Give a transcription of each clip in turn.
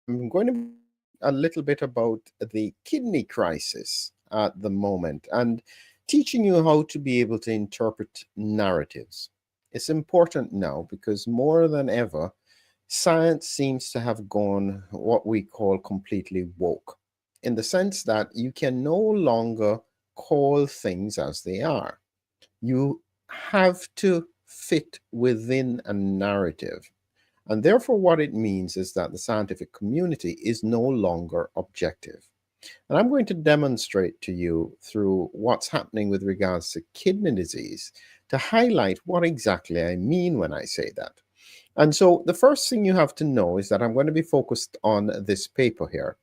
I'm going to a little bit about the kidney crisis at the moment and teaching you how to be able to interpret narratives. It's important now because more than ever, science seems to have gone what we call completely woke, in the sense that you can no longer call things as they are. You have to fit within a narrative. And therefore, what it means is that the scientific community is no longer objective. And I'm going to demonstrate to you through what's happening with regards to kidney disease to highlight what exactly I mean when I say that. And so the first thing you have to know is that I'm going to be focused on this paper here: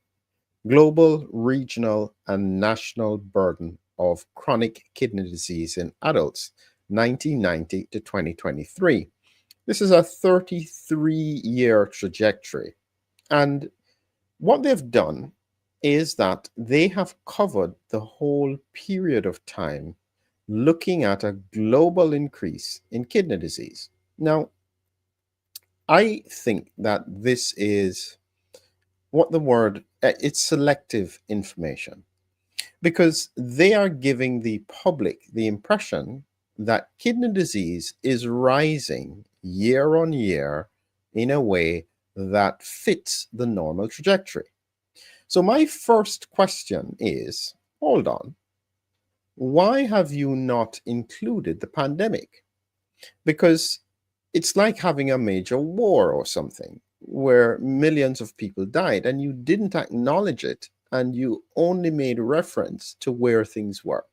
Global, Regional, and National Burden of Chronic Kidney Disease in Adults, 1990 to 2023. This is a 33-year trajectory. And what they've done is that they have covered the whole period of time looking at a global increase in kidney disease. Now, I think that this is what the word, it's selective information, because they are giving the public the impression that kidney disease is rising year on year in a way that fits the normal trajectory. So, my first question is, hold on, why have you not included the pandemic? Because it's like having a major war or something where millions of people died and you didn't acknowledge it and you only made reference to where things were.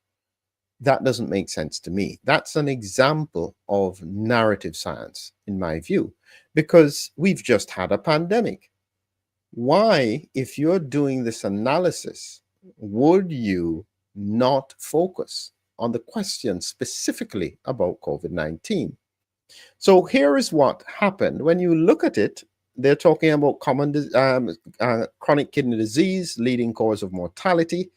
That doesn't make sense to me. That's an example of narrative science, in my view, because we've just had a pandemic. Why, if you're doing this analysis, would you not focus on the question specifically about COVID-19? So here is what happened. When you look at it, they're talking about chronic kidney disease, leading cause of mortality.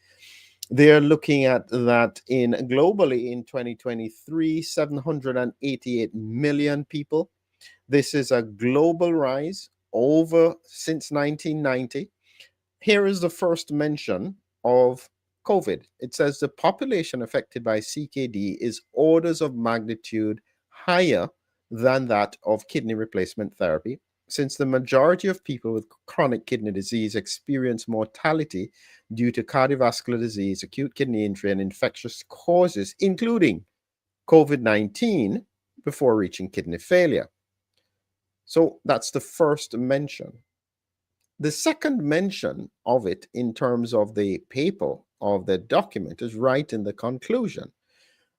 They're looking at that in globally in 2023, 788 million people. This is a global rise over since 1990. Here is the first mention of COVID. It says the population affected by CKD is orders of magnitude higher than that of kidney replacement therapy, since the majority of people with chronic kidney disease experience mortality due to cardiovascular disease, acute kidney injury, and infectious causes, including COVID-19, before reaching kidney failure. So that's the first mention. The second mention of it in terms of the paper of the document is right in the conclusion.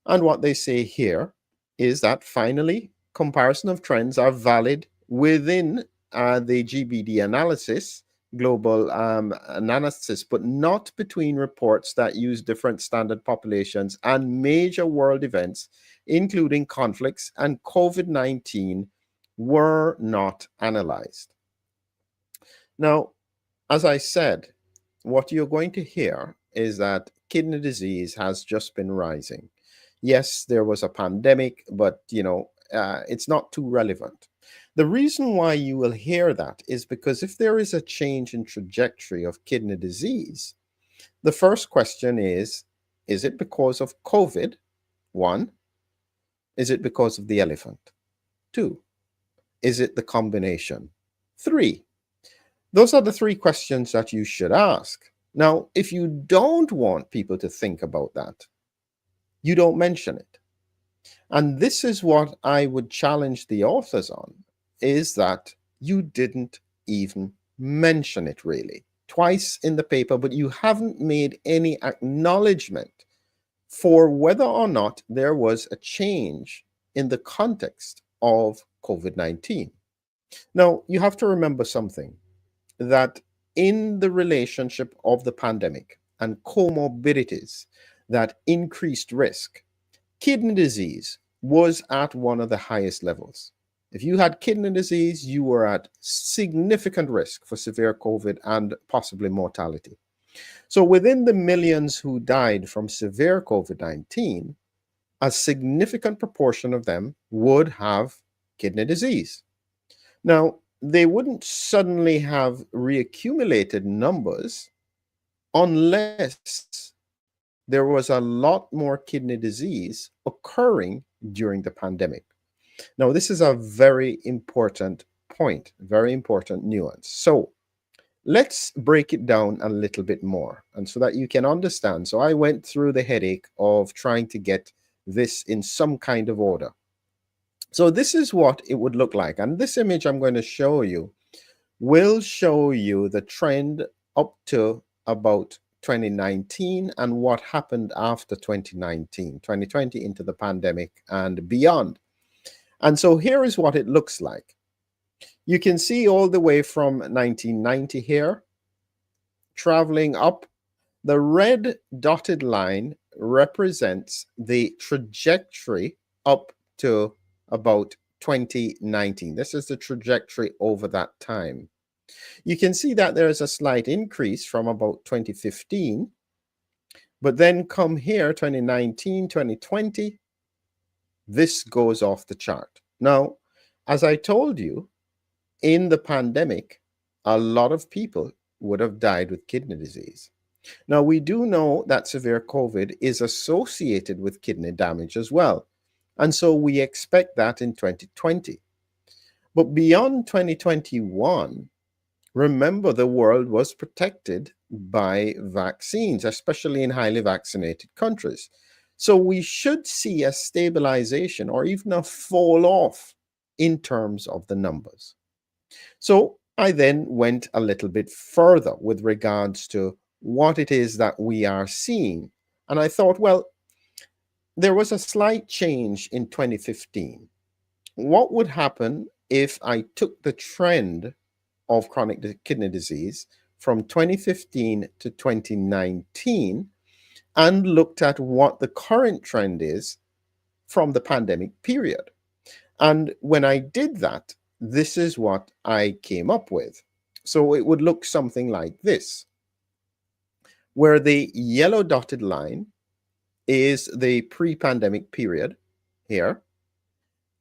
And what they say here is that finally, comparison of trends are valid within the GBD analysis, global analysis, but not between reports that use different standard populations and major world events, including conflicts and COVID-19, were not analyzed. Now, as I said, what you're going to hear is that kidney disease has just been rising. Yes, there was a pandemic, but it's not too relevant. The reason why you will hear that is because if there is a change in trajectory of kidney disease, the first question is it because of COVID? One, is it because of the elephant? Two, is it the combination? Three, those are the three questions that you should ask. Now, if you don't want people to think about that, you don't mention it. And this is what I would challenge the authors on, is that you didn't even mention it really. Twice in the paper, but you haven't made any acknowledgement for whether or not there was a change in the context of COVID-19. Now, you have to remember something, that in the relationship of the pandemic and comorbidities that increased risk, kidney disease was at one of the highest levels. If you had kidney disease, you were at significant risk for severe COVID and possibly mortality. So within the millions who died from severe COVID-19, a significant proportion of them would have kidney disease. Now, they wouldn't suddenly have reaccumulated numbers unless there was a lot more kidney disease occurring during the pandemic. Now, this is a very important point, very important nuance. So, let's break it down a little bit more and so that you can understand. So, I went through the headache of trying to get this in some kind of order. So, this is what it would look like. And this image I'm going to show you will show you the trend up to about 2019 and what happened after 2019, 2020 into the pandemic and beyond. And so here is what it looks like. You can see all the way from 1990 here, traveling up. The red dotted line represents the trajectory up to about 2019. This is the trajectory over that time. You can see that there is a slight increase from about 2015, but then come here, 2019, 2020, this goes off the chart. Now, as I told you, in the pandemic, a lot of people would have died with kidney disease. Now, we do know that severe COVID is associated with kidney damage as well. And so we expect that in 2020. But beyond 2021, remember, the world was protected by vaccines, especially in highly vaccinated countries. So we should see a stabilization or even a fall off in terms of the numbers. So I then went a little bit further with regards to what it is that we are seeing. And I thought, well, there was a slight change in 2015. What would happen if I took the trend of chronic kidney disease from 2015 to 2019 and looked at what the current trend is from the pandemic period? And when I did that, this is what I came up with. So it would look something like this, where the yellow dotted line is the pre-pandemic period here,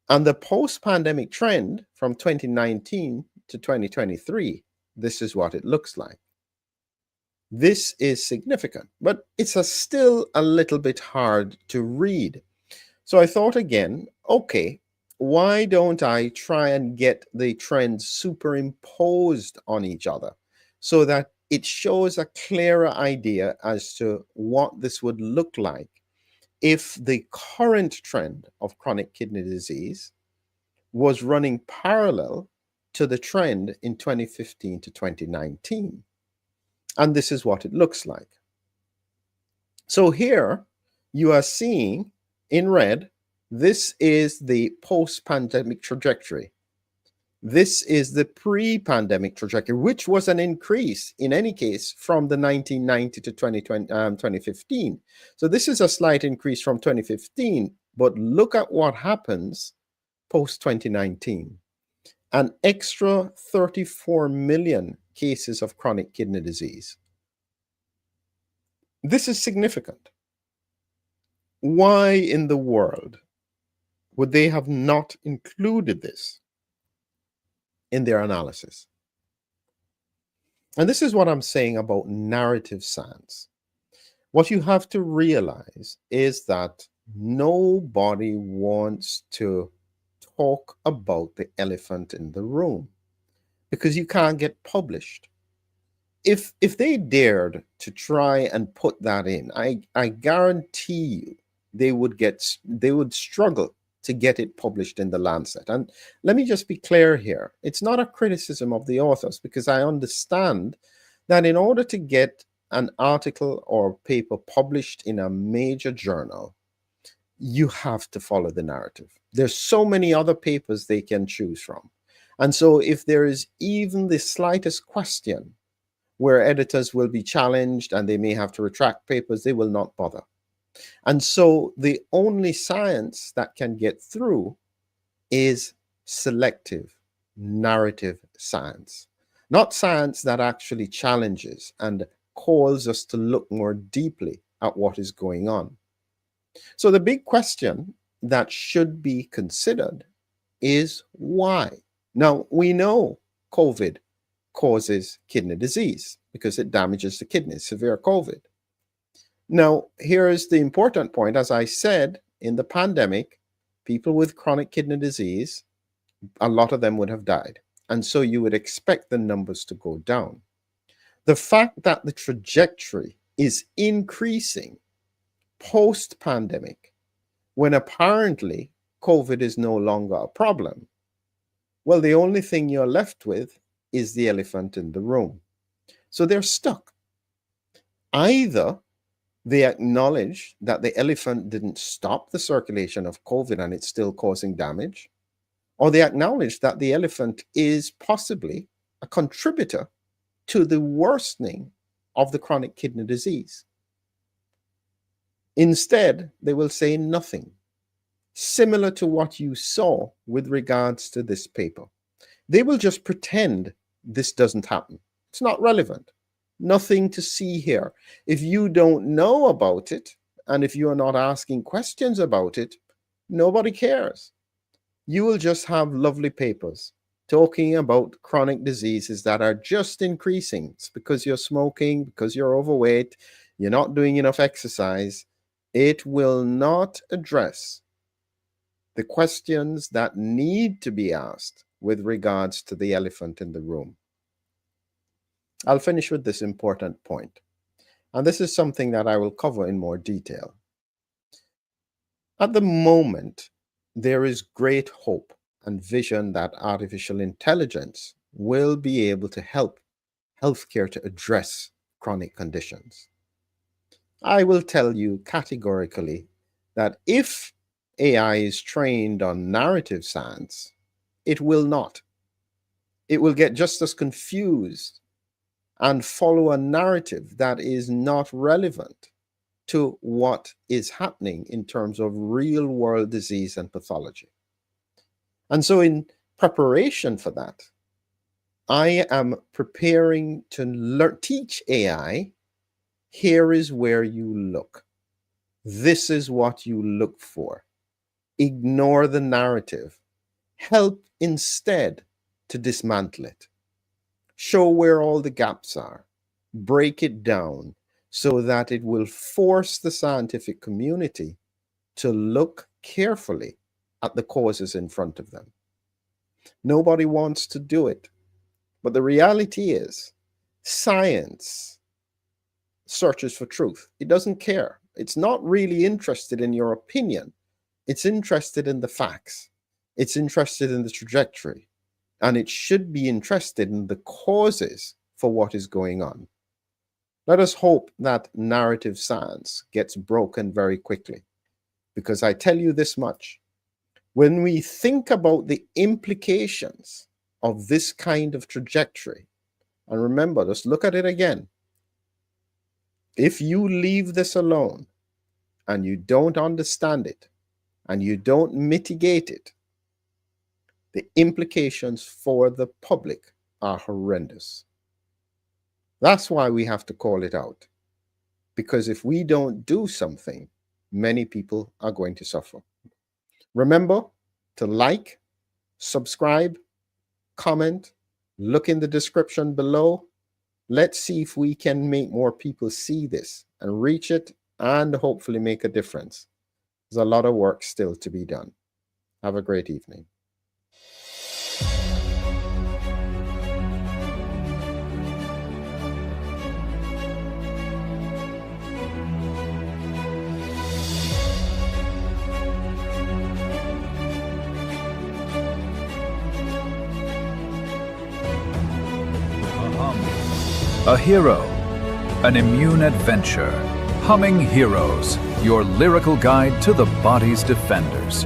and the post-pandemic trend from 2019 to 2023, this is what it looks like. This is significant, but it's still a little bit hard to read. So I thought again, okay, why don't I try and get the trends superimposed on each other so that it shows a clearer idea as to what this would look like if the current trend of chronic kidney disease was running parallel to the trend in 2015 to 2019. And this is what it looks like. So here you are seeing in red, this is the post-pandemic trajectory. This is the pre-pandemic trajectory, which was an increase in any case from the 1990 to 2015. So this is a slight increase from 2015, but look at what happens post-2019. An extra 34 million cases of chronic kidney disease. This is significant. Why in the world would they have not included this in their analysis? And this is what I'm saying about narrative science. What you have to realize is that nobody wants to talk about the elephant in the room because you can't get published. If they dared to try and put that in, I guarantee you they would struggle to get it published in the Lancet. And let me just be clear here. It's not a criticism of the authors, because I understand that in order to get an article or paper published in a major journal, you have to follow the narrative. There's so many other papers they can choose from. And so if there is even the slightest question where editors will be challenged and they may have to retract papers, they will not bother. And so the only science that can get through is selective narrative science, not science that actually challenges and calls us to look more deeply at what is going on. So the big question that should be considered is why? Now, we know COVID causes kidney disease because it damages the kidneys, severe COVID. Now, here is the important point. As I said, in the pandemic, people with chronic kidney disease, a lot of them would have died. And so you would expect the numbers to go down. The fact that the trajectory is increasing post-pandemic, when apparently COVID is no longer a problem, well, the only thing you're left with is the elephant in the room. So they're stuck. Either they acknowledge that the elephant didn't stop the circulation of COVID and it's still causing damage, or they acknowledge that the elephant is possibly a contributor to the worsening of the chronic kidney disease. Instead, they will say nothing, similar to what you saw with regards to this paper. They will just pretend this doesn't happen. It's not relevant. Nothing to see here. If you don't know about it, and if you are not asking questions about it, nobody cares. You will just have lovely papers talking about chronic diseases that are just increasing. It's because you're smoking, because you're overweight, you're not doing enough exercise. It will not address the questions that need to be asked with regards to the elephant in the room. I'll finish with this important point, and this is something that I will cover in more detail. At the moment, there is great hope and vision that artificial intelligence will be able to help healthcare to address chronic conditions. I will tell you categorically that if AI is trained on narrative science, it will not. It will get just as confused and follow a narrative that is not relevant to what is happening in terms of real world disease and pathology. And so in preparation for that, I am preparing to teach AI, here is where you look. This is what you look for. Ignore the narrative. Help instead to dismantle it. Show where all the gaps are. Break it down so that it will force the scientific community to look carefully at the causes in front of them. Nobody wants to do it. But the reality is, science searches for truth. It doesn't care. It's not really interested in your opinion. It's interested in the facts. It's interested in the trajectory. And it should be interested in the causes for what is going on. Let us hope that narrative science gets broken very quickly. Because I tell you this much, when we think about the implications of this kind of trajectory, and remember, just look at it again. If you leave this alone and you don't understand it and you don't mitigate it, the implications for the public are horrendous. That's why we have to call it out. Because if we don't do something, many people are going to suffer. Remember to like, subscribe, comment, look in the description below. Let's see if we can make more people see this and reach it and hopefully make a difference. There's a lot of work still to be done. Have a great evening. A hero, an immune adventure, Humming Heroes, your lyrical guide to the body's defenders.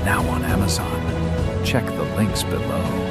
Now on Amazon. Check the links below.